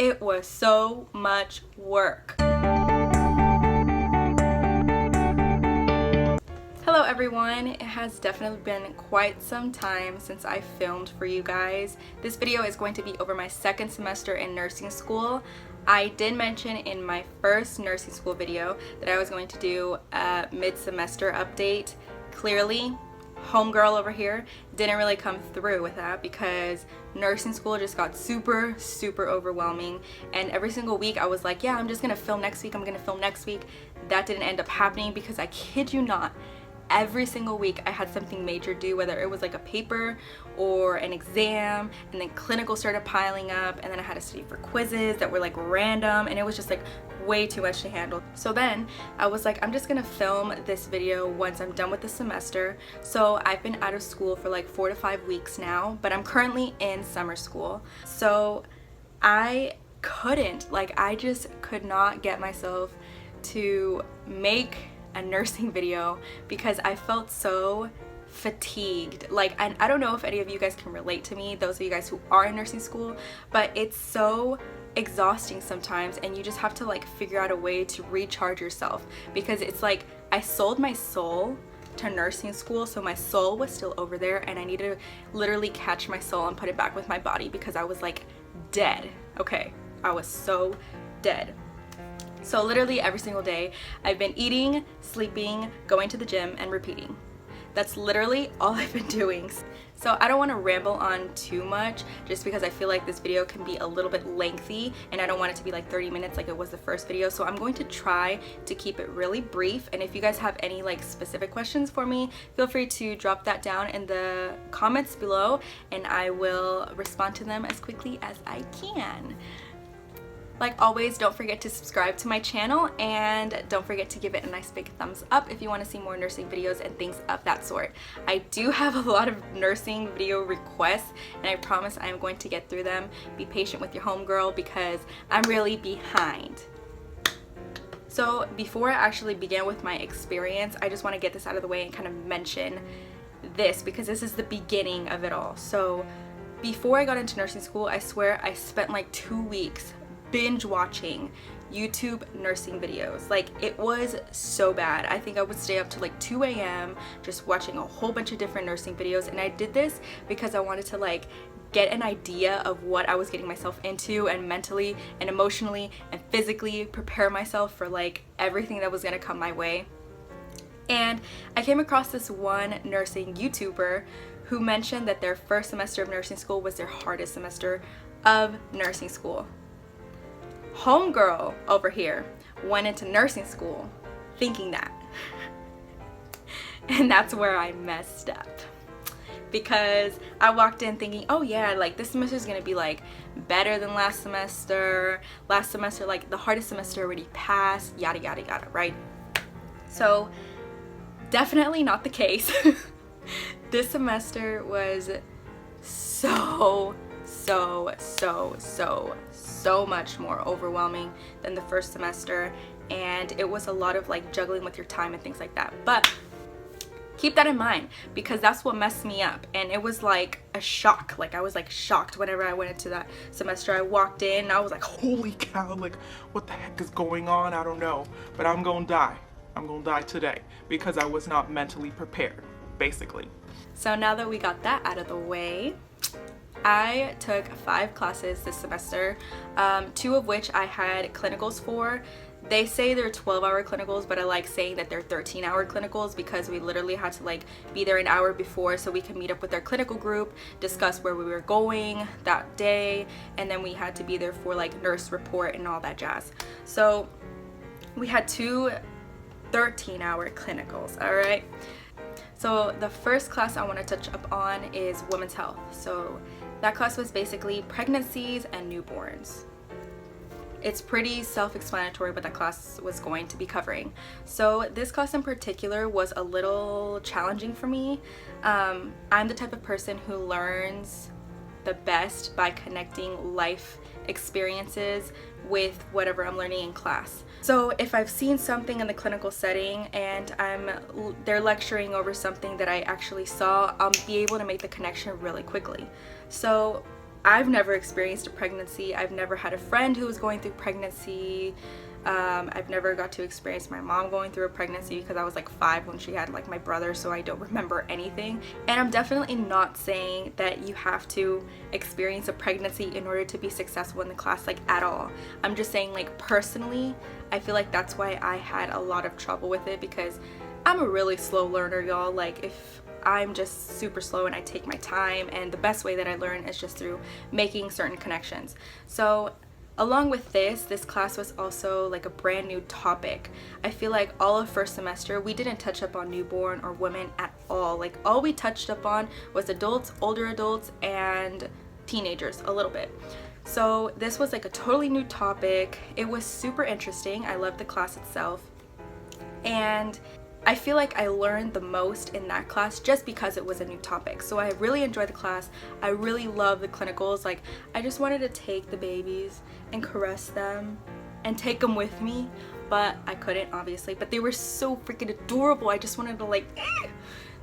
It was so much work. Hello everyone, it has definitely been quite some time since I filmed for you guys. This video is going to be over my second semester in nursing school. I did mention in my first nursing school video that I was going to do a mid-semester update. Clearly, homegirl over here didn't really come through with that because nursing school just got super overwhelming, and every single week I was like, yeah, I'm just gonna film next week, I'm gonna film next week. That didn't end up happening because I kid you not, every single week I had something major due, whether it was like a paper or an exam, and then clinical started piling up, and then I had to study for quizzes that were like random, and it was just like way too much to handle. So then I was like, I'm just gonna film this video once I'm done with the semester. So I've been out of school for like 4 to 5 weeks now, but I'm currently in summer school. So I just could not get myself to make a nursing video because I felt so fatigued. And I don't know if any of you guys can relate to me, those of you guys who are in nursing school, but it's so exhausting sometimes, and you just have to like figure out a way to recharge yourself, because it's like I sold my soul to nursing school, so my soul was still over there, and I need to literally catch my soul and put it back with my body because I was like dead. Okay, I was so dead. So literally every single day I've been eating, sleeping, going to the gym, and repeating. That's literally all I've been doing. So I don't want to ramble on too much just because I feel like this video can be a little bit lengthy, and I don't want it to be like 30 minutes like it was the first video. So I'm going to try to keep it really brief, and if you guys have any like specific questions for me, feel free to drop that down in the comments below and I will respond to them as quickly as I can. Like always, don't forget to subscribe to my channel, and don't forget to give it a nice big thumbs up if you want to see more nursing videos and things of that sort. I do have a lot of nursing video requests, and I promise I am going to get through them. Be patient with your homegirl because I'm really behind. So before I actually begin with my experience, I just want to get this out of the way and kind of mention this because this is the beginning of it all. So before I got into nursing school, I swear I spent like 2 weeks binge watching YouTube nursing videos. Like, it was so bad. I think I would stay up to like 2 a.m. just watching a whole bunch of different nursing videos, and I did this because I wanted to like get an idea of what I was getting myself into, and mentally and emotionally and physically prepare myself for like everything that was gonna come my way. And I came across this one nursing YouTuber who mentioned that their first semester of nursing school was their hardest semester of nursing school. Homegirl over here went into nursing school thinking that. And that's where I messed up, because I walked in thinking, oh yeah, like this semester is gonna be like better than last semester. Last semester, like the hardest semester already passed, yada yada yada, right? So definitely not the case. This semester was so much more overwhelming than the first semester, and it was a lot of like juggling with your time and things like that. But keep that in mind because that's what messed me up, and it was like a shock. Like, I was like shocked whenever I went into that semester. I walked in and I was like, holy cow, like what the heck is going on? I don't know, but I'm gonna die. I'm gonna die today because I was not mentally prepared, basically. So now that we got that out of the way, I took 5 classes this semester, 2 of which I had clinicals for. They say they're 12-hour clinicals, but I like saying that they're 13-hour clinicals because we literally had to like be there an hour before so we could meet up with our clinical group, discuss where we were going that day, and then we had to be there for like nurse report and all that jazz. So we had 2 13-hour clinicals, all right? So the first class I want to touch up on is women's health. So that class was basically pregnancies and newborns. It's pretty self-explanatory what that class was going to be covering. So this class in particular was a little challenging for me. I'm the type of person who learns the best by connecting life experiences with whatever I'm learning in class. So if I've seen something in the clinical setting and they're lecturing over something that I actually saw, I'll be able to make the connection really quickly. So I've never experienced a pregnancy. I've never had a friend who was going through pregnancy. I've never got to experience my mom going through a pregnancy because I was like 5 when she had like my brother, so I don't remember anything. And I'm definitely not saying that you have to experience a pregnancy in order to be successful in the class, like at all. I'm just saying, like, personally, I feel like that's why I had a lot of trouble with it, because I'm a really slow learner, y'all. Like, if I'm just super slow and I take my time, and the best way that I learn is just through making certain connections. So along with this class was also like a brand new topic. I feel like all of first semester we didn't touch up on newborn or women at all. Like, all we touched up on was adults, older adults, and teenagers a little bit. So this was like a totally new topic. It was super interesting. I loved the class itself, and I feel like I learned the most in that class just because it was a new topic. So I really enjoyed the class. I really love the clinicals. Like, I just wanted to take the babies and caress them and take them with me, but I couldn't, obviously. But they were so freaking adorable. I just wanted to, like,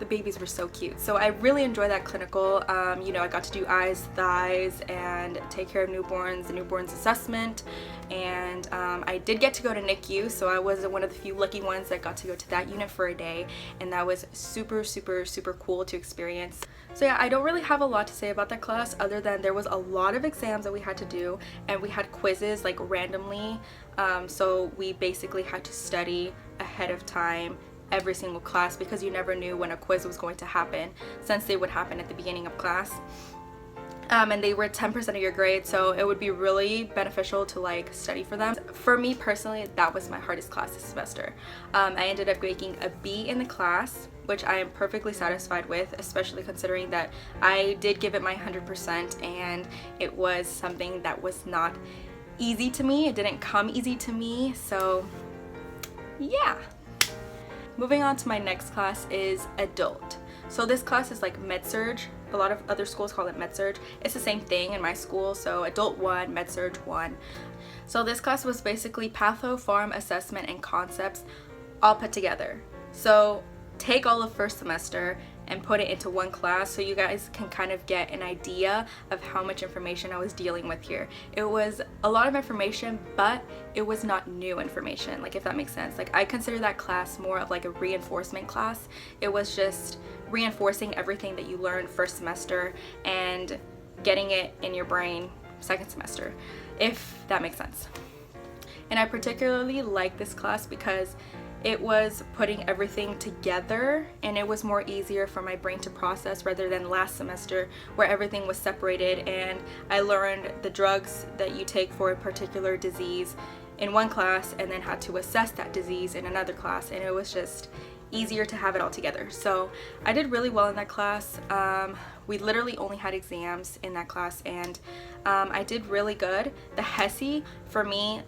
the babies were so cute. So I really enjoyed that clinical. You know, I got to do eyes, thighs, and take care of newborns, the newborns assessment, and I did get to go to NICU, so I was one of the few lucky ones that got to go to that unit for a day, and that was super, super, super cool to experience. So yeah, I don't really have a lot to say about that class other than there was a lot of exams that we had to do, and we had quizzes like randomly, so we basically had to study ahead of time every single class, because you never knew when a quiz was going to happen, since they would happen at the beginning of class. And they were 10% of your grade, so it would be really beneficial to like study for them. For me personally, that was my hardest class this semester. I ended up making a B in the class, which I am perfectly satisfied with, especially considering that I did give it my 100%, and it was something that was not easy to me. It didn't come easy to me, so yeah. Moving on to my next class is adult. So this class is like med-surg. A lot of other schools call it med-surg. It's the same thing in my school, so adult 1, med-surg 1. So this class was basically patho, pharm, assessment, and concepts all put together. So take all of first semester and put it into one class so you guys can kind of get an idea of how much information I was dealing with here. It was a lot of information, but it was not new information, like, if that makes sense. Like, I consider that class more of like a reinforcement class. It was just reinforcing everything that you learned first semester and getting it in your brain second semester, if that makes sense. And I particularly like this class because it was putting everything together, and it was more easier for my brain to process rather than last semester where everything was separated and I learned the drugs that you take for a particular disease in one class and then had to assess that disease in another class, and it was just easier to have it all together. So I did really well in that class. We literally only had exams in that class, and I did really good. The HESI for me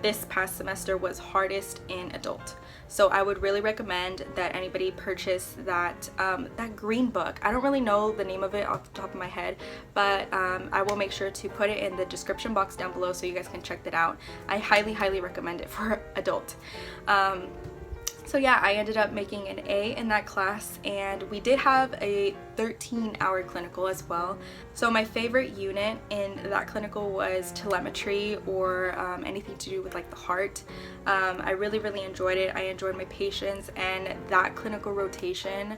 this past semester was hardest in adult, so I would really recommend that anybody purchase that that green book. I don't really know the name of it off the top of my head, but I will make sure to put it in the description box down below so you guys can check that out. I highly recommend it for adult. So yeah, I ended up making an A in that class, and we did have a 13-hour clinical as well. So my favorite unit in that clinical was telemetry, or anything to do with like the heart. I really enjoyed it. I enjoyed my patients, and that clinical rotation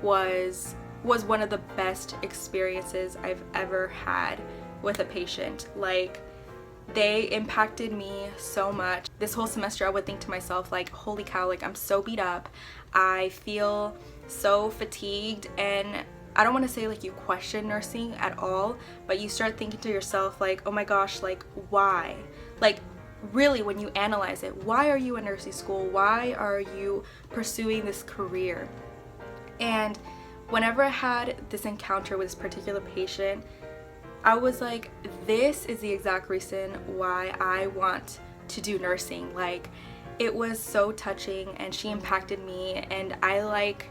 was one of the best experiences I've ever had with a patient. Like, they impacted me so much. This whole semester I would think to myself, like, holy cow, like, I'm so beat up. I feel so fatigued, and I don't want to say like you question nursing at all, but you start thinking to yourself like, oh my gosh, like, why? Like, really, when you analyze it, why are you in nursing school? Why are you pursuing this career? And whenever I had this encounter with this particular patient, I was like, this is the exact reason why I want to do nursing. Like, it was so touching, and she impacted me, and I like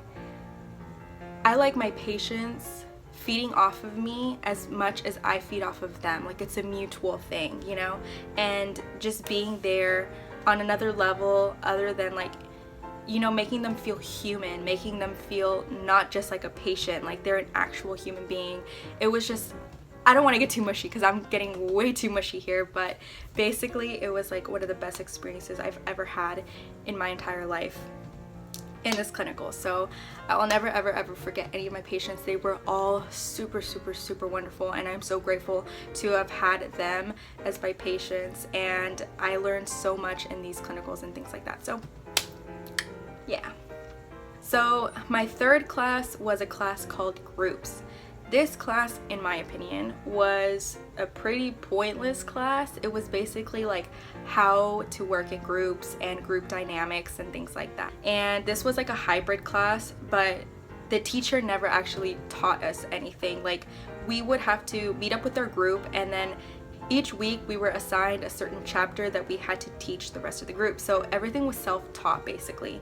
my patients feeding off of me as much as I feed off of them. Like, it's a mutual thing, you know? And just being there on another level other than, like, you know, making them feel human, making them feel not just like a patient, like they're an actual human being. It was just I don't want to get too mushy because I'm getting way too mushy here, but basically it was like one of the best experiences I've ever had in my entire life in this clinical. So I'll never ever forget any of my patients. They were all super wonderful, and I'm so grateful to have had them as my patients, and I learned so much in these clinicals and things like that. So yeah. So my third class was a class called groups. This class, in my opinion, was a pretty pointless class. It was basically like how to work in groups and group dynamics and things like that. And this was like a hybrid class, but the teacher never actually taught us anything. Like, we would have to meet up with our group, and then each week we were assigned a certain chapter that we had to teach the rest of the group. So everything was self-taught basically.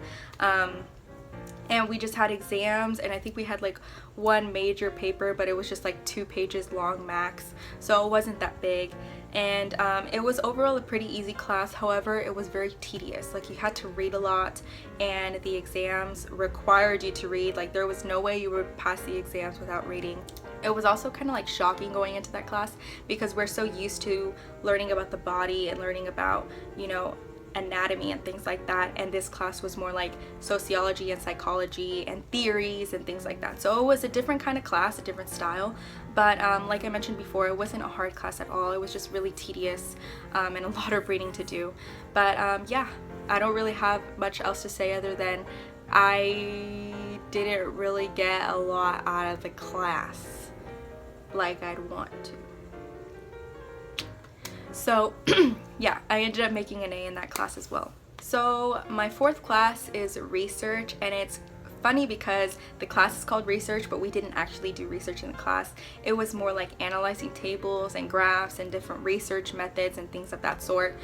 And we just had exams, and I think we had like one major paper, but it was just like 2 pages long max, so it wasn't that big. And it was overall a pretty easy class. However, it was very tedious. Like, you had to read a lot, and the exams required you to read. Like, there was no way you would pass the exams without reading. It was also kind of like shocking going into that class because we're so used to learning about the body and learning about, you know, anatomy and things like that, and this class was more like sociology and psychology and theories and things like that. So it was a different kind of class, a different style, but like I mentioned before, it wasn't a hard class at all. It was just really tedious and a lot of reading to do. But yeah, I don't really have much else to say other than I didn't really get a lot out of the class like I'd want to. So yeah, I ended up making an A in that class as well. So my fourth class is research, and it's funny because the class is called research, but we didn't actually do research in the class. It was more like analyzing tables and graphs and different research methods and things of that sort.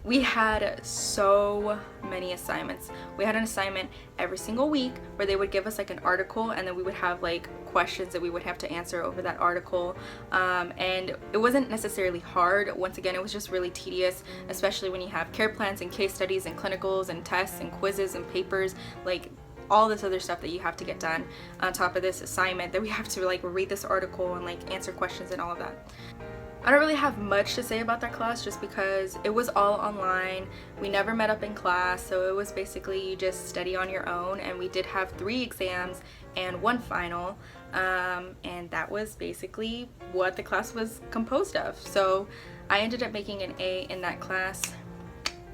We had so many assignments. We had an assignment every single week where they would give us like an article, and then we would have like questions that we would have to answer over that article. And it wasn't necessarily hard. Once again, it was just really tedious, especially when you have care plans and case studies and clinicals and tests and quizzes and papers, like all this other stuff that you have to get done on top of this assignment that we have to like read this article and like answer questions and all of that. I don't really have much to say about that class just because it was all online. We never met up in class, so it was basically you just study on your own, and we did have 3 exams and 1 final, and that was basically what the class was composed of. So I ended up making an A in that class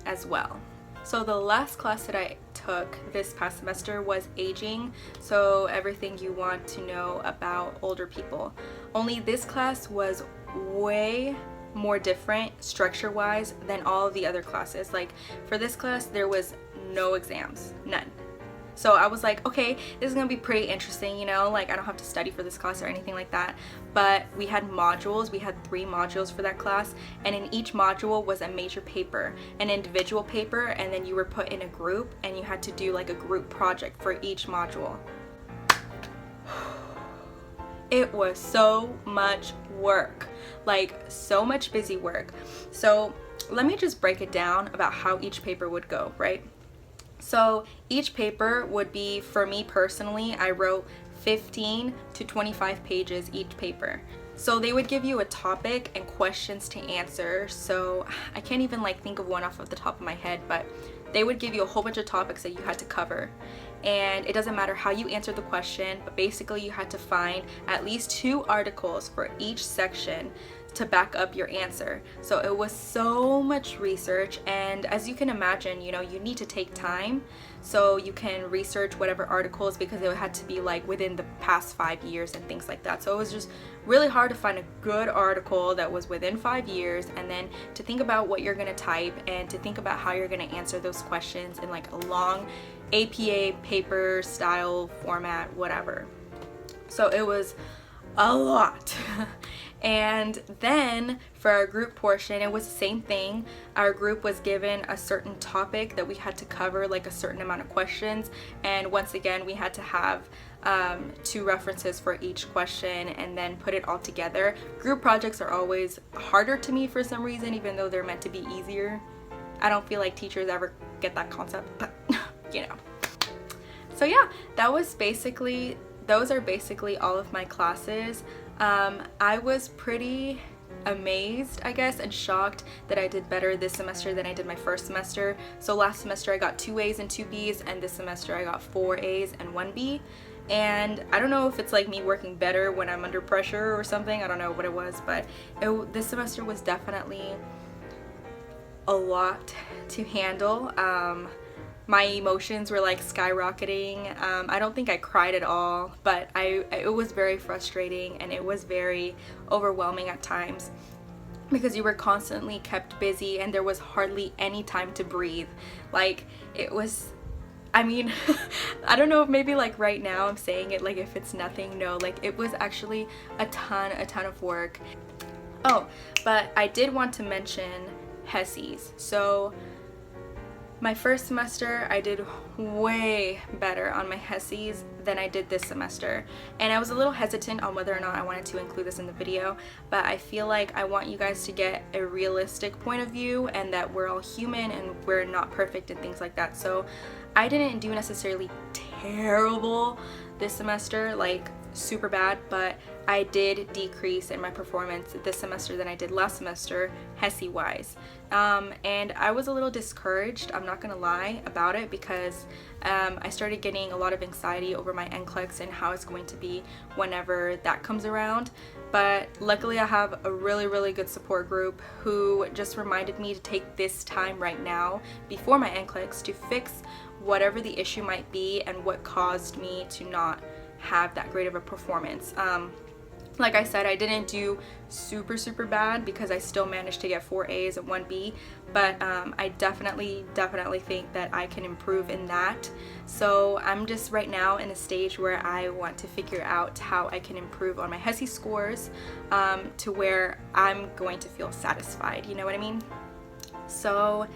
as well. So the last class that I took this past semester was aging, so everything you want to know about older people. Only this class was way more different structure wise than all of the other classes. Like, for this class there was no exams, none. So I was like, okay, this is gonna be pretty interesting, you know, like I don't have to study for this class or anything like that. But we had modules. We had 3 modules for that class, and in each module was a major paper, an individual paper, and then you were put in a group and you had to do like a group project for each module. It was so much work, like so much busy work. So let me just break it down about how each paper would go, right? So each paper would be, for me personally, I wrote 15 to 25 pages each paper. So they would give you a topic and questions to answer. So I can't even like think of one off of the top of my head, but they would give you a whole bunch of topics that you had to cover. And it doesn't matter how you answered the question, but basically you had to find at least 2 articles for each section to back up your answer. So it was so much research, and as you can imagine, you know, you need to take time so you can research whatever articles, because it had to be like within the past 5 years and things like that. So it was just really hard to find a good article that was within 5 years, and then to think about what you're gonna type and to think about how you're gonna answer those questions in like a long APA paper style format, whatever. So it was a lot. And then for our group portion, it was the same thing. Our group was given a certain topic that we had to cover, like a certain amount of questions, and once again we had to have 2 references for each question and then put it all together. Group projects are always harder to me for some reason, even though they're meant to be easier. I don't feel like teachers ever get that concept, but you know. So yeah, those are basically all of my classes. I was pretty amazed, I guess, and shocked that I did better this semester than I did my first semester. So last semester I got 2 A's and 2 B's, and this semester I got 4 A's and 1 B. And I don't know if it's like me working better when I'm under pressure or something. I don't know what it was, but this semester was definitely a lot to handle. My emotions were like skyrocketing. I don't think I cried at all, but it was very frustrating and it was very overwhelming at times because you were constantly kept busy and there was hardly any time to breathe. Like, it was, I mean, I don't know if maybe like right now I'm saying it like if it's nothing. No, like it was actually a ton of work. Oh, but I did want to mention HESIs. So my first semester I did way better on my HESIs than I did this semester, and I was a little hesitant on whether or not I wanted to include this in the video, but I feel like I want you guys to get a realistic point of view and that we're all human and we're not perfect and things like that. So I didn't do necessarily terrible this semester, like super bad, but I did decrease in my performance this semester than I did last semester, HESI wise. And I was a little discouraged, I'm not gonna lie, about it because I started getting a lot of anxiety over my NCLEX and how it's going to be whenever that comes around. But luckily I have a really good support group who just reminded me to take this time right now before my NCLEX to fix whatever the issue might be and what caused me to not have that great of a performance. Like I said, I didn't do super bad because I still managed to get 4 A's and 1 B, but I definitely think that I can improve in that. So I'm just right now in a stage where I want to figure out how I can improve on my HESI scores to where I'm going to feel satisfied, you know what I mean? So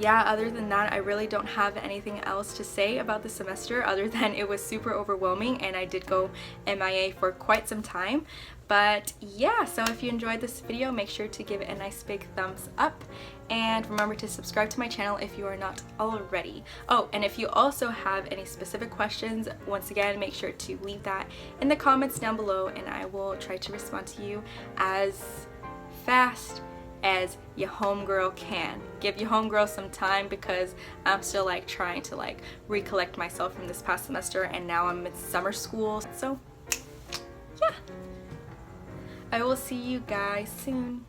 yeah, other than that, I really don't have anything else to say about the semester other than it was super overwhelming and I did go MIA for quite some time. But yeah, so if you enjoyed this video, make sure to give it a nice big thumbs up and remember to subscribe to my channel if you are not already. Oh, and if you also have any specific questions, once again, make sure to leave that in the comments down below and I will try to respond to you as fast as your homegirl can. Give your homegirl some time because I'm still like trying to like recollect myself from this past semester and now I'm in summer school. So yeah, I will see you guys soon.